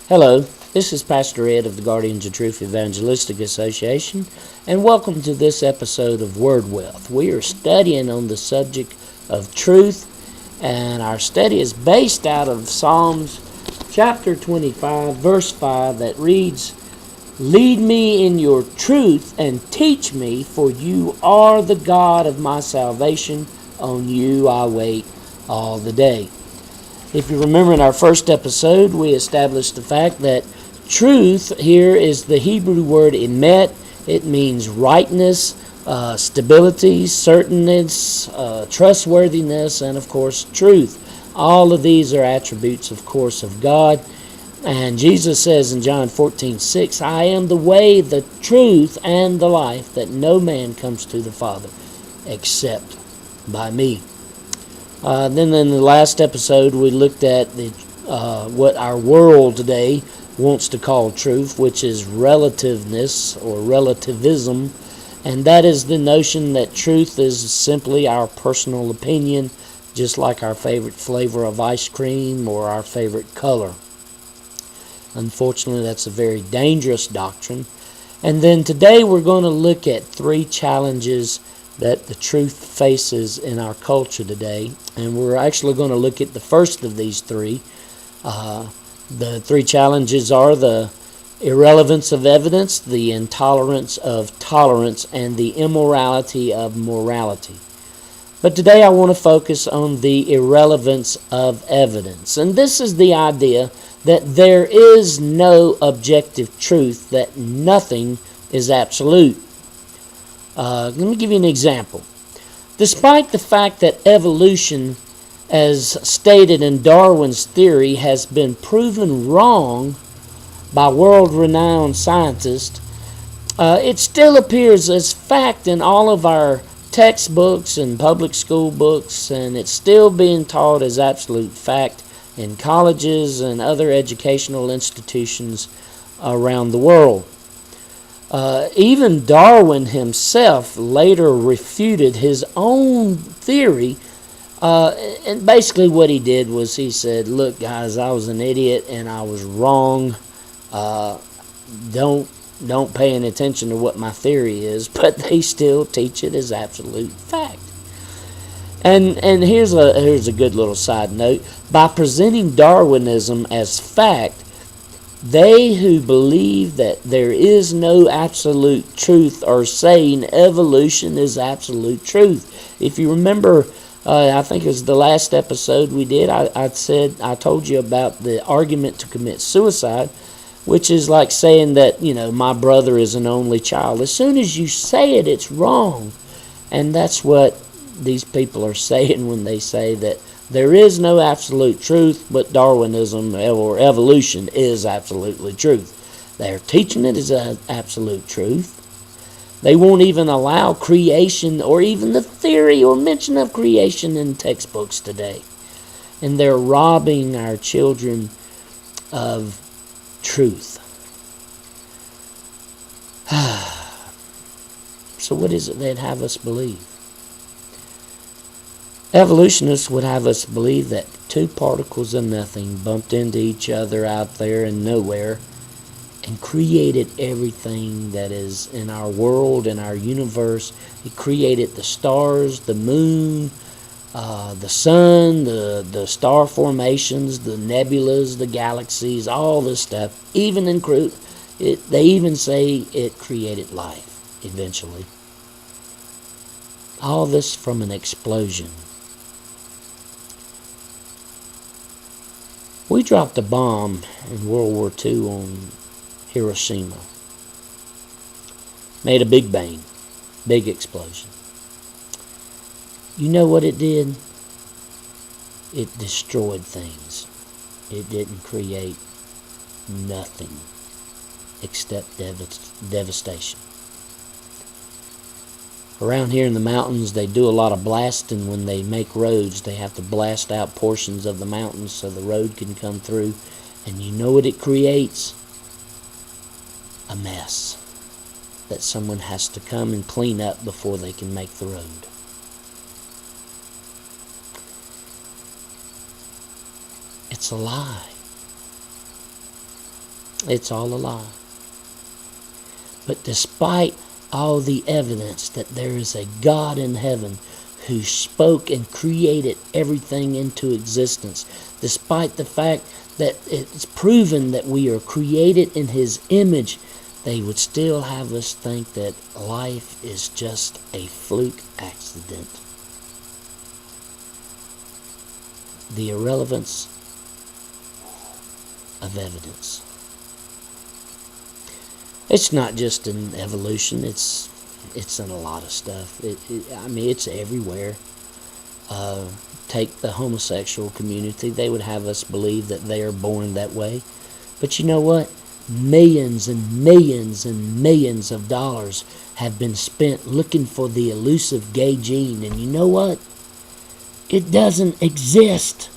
Hello, this is Pastor Ed of the Guardians of Truth Evangelistic Association, and welcome to this episode of Word Wealth. We are studying on the subject of truth, and our study is based out of Psalms chapter 25, verse 5, that reads, "Lead me in your truth and teach me, for you are the God of my salvation. On you I wait all the day." If you remember in our first episode, we established the fact that truth here is the Hebrew word emet. It means rightness, stability, certainness, trustworthiness, and of course truth. All of these are attributes, of course, of God. And Jesus says in John 14:6, "I am the way, the truth, and the life, that no man comes to the Father except by me." Then in the last episode, we looked at what our world today wants to call truth, which is relativeness or relativism. And that is the notion that truth is simply our personal opinion, just like our favorite flavor of ice cream or our favorite color. Unfortunately, that's a very dangerous doctrine. And then today we're going to look at three challenges that the truth faces in our culture today. And we're actually going to look at the first of these three. The three challenges are the irrelevance of evidence, the intolerance of tolerance, and the immorality of morality. But today I want to focus on the irrelevance of evidence. And this is the idea that there is no objective truth, that nothing is absolute. Let me give you an example. Despite the fact that evolution, as stated in Darwin's theory, has been proven wrong by world-renowned scientists, it still appears as fact in all of our textbooks and public school books, and it's still being taught as absolute fact in colleges and other educational institutions around the world. Even Darwin himself later refuted his own theory, and basically what he did was he said, "Look, guys, I was an idiot and I was wrong. Don't pay any attention to what my theory is," but they still teach it as absolute fact. And here's a good little side note. By presenting Darwinism as fact, they who believe that there is no absolute truth are saying evolution is absolute truth. If you remember, I think it was the last episode we did, I told you about the argument to commit suicide, which is like saying that, my brother is an only child. As soon as you say it, it's wrong. And that's what these people are saying when they say that there is no absolute truth, but Darwinism or evolution is absolutely truth. They're teaching it as an absolute truth. They won't even allow creation or even the theory or mention of creation in textbooks today. And they're robbing our children of truth. So what is it they'd have us believe? Evolutionists would have us believe that two particles of nothing bumped into each other out there in nowhere and created everything that is in our world, in our universe. It created the stars, the moon, the sun, the star formations, the nebulas, the galaxies, all this stuff. They even say it created life eventually. All this from an explosion. We dropped a bomb in World War II on Hiroshima. Made a big bang, big explosion. You know what it did? It destroyed things. It didn't create nothing except devastation. Around here in the mountains, they do a lot of blasting when they make roads. They have to blast out portions of the mountains so the road can come through. And you know what it creates? A mess that someone has to come and clean up before they can make the road. It's a lie. It's all a lie. But despite all the evidence that there is a God in heaven who spoke and created everything into existence, despite the fact that it's proven that we are created in His image, they would still have us think that life is just a fluke accident. The irrelevance of evidence. It's not just in evolution, it's in a lot of stuff. It's everywhere. Take the homosexual community. They would have us believe that they are born that way. But you know what? Millions and millions and millions of dollars have been spent looking for the elusive gay gene. And you know what? It doesn't exist.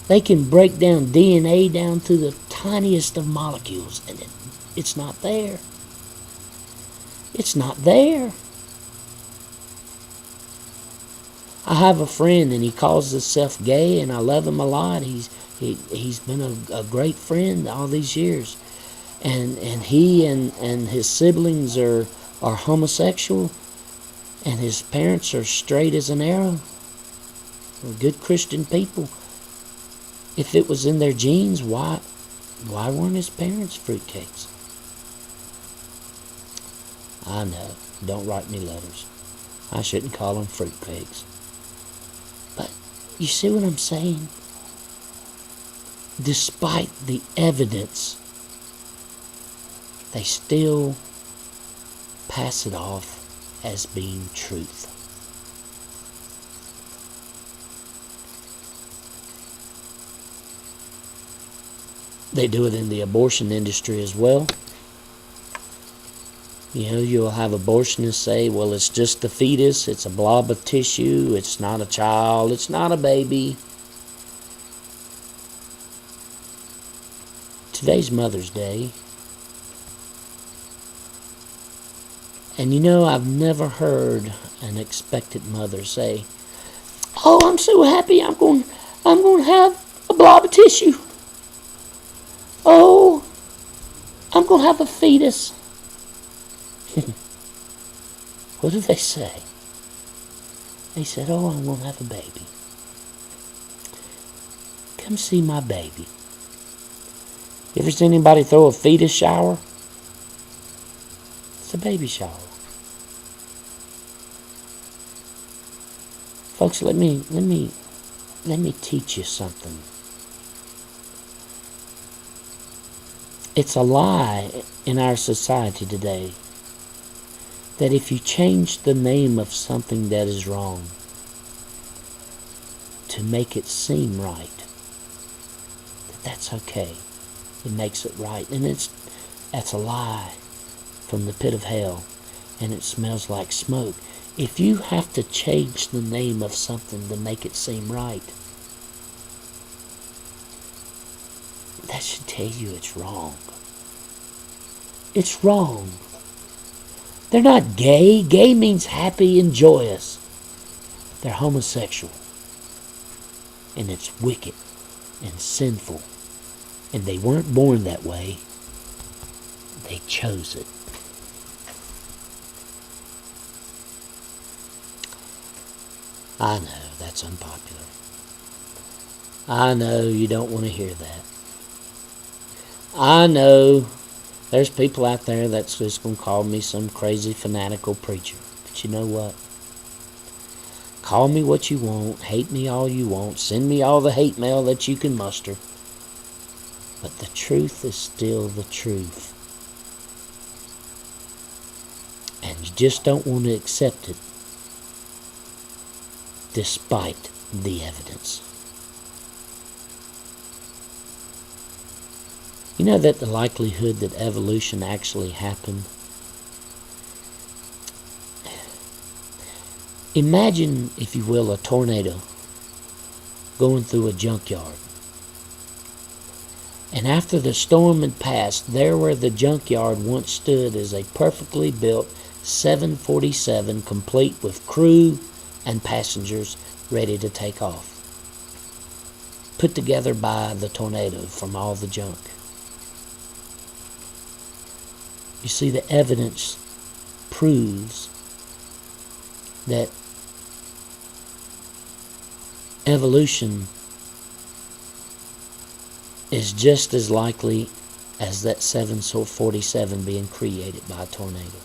They can break down DNA down to the tiniest of molecules, and it's not there. It's not there. I have a friend, and he calls himself gay, and I love him a lot. He's been a great friend all these years, and he and his siblings are homosexual, and his parents are straight as an arrow. They're good Christian people. If it was in their genes, why weren't his parents fruitcakes? I know. Don't write me letters. I shouldn't call them fruitcakes. But you see what I'm saying? Despite the evidence, they still pass it off as being truth. They do it in the abortion industry as well. You know, you'll have abortionists say, well, it's just a fetus, it's a blob of tissue, it's not a child, it's not a baby. Today's Mother's Day. And you know, I've never heard an expectant mother say, oh, I'm so happy I'm going to have a blob of tissue. Oh, I'm going to have a fetus. What do they say? They said, oh, I'm going to have a baby. Come see my baby. You ever seen anybody throw a fetus shower? It's a baby shower. Folks, let me teach you something. It's a lie in our society today that if you change the name of something that is wrong to make it seem right, that's okay. It makes it right. And that's a lie from the pit of hell, and it smells like smoke. If you have to change the name of something to make it seem right, that should tell you it's wrong. It's wrong. They're not gay. Gay means happy and joyous. They're homosexual. And it's wicked and sinful. And they weren't born that way. They chose it. I know that's unpopular. I know you don't want to hear that. I know there's people out there that's just going to call me some crazy fanatical preacher. But you know what? Call me what you want. Hate me all you want. Send me all the hate mail that you can muster. But the truth is still the truth. And you just don't want to accept it despite the evidence. You know that the likelihood that evolution actually happened? Imagine, if you will, a tornado going through a junkyard. And after the storm had passed, there where the junkyard once stood is a perfectly built 747 complete with crew and passengers ready to take off. put together by the tornado from all the junk. You see, the evidence proves that evolution is just as likely as that 747 being created by a tornado.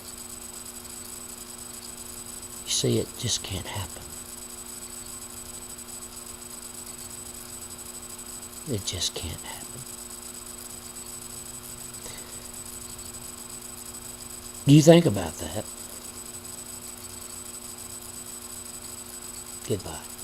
You see, it just can't happen. It just can't happen. You think about that. Goodbye.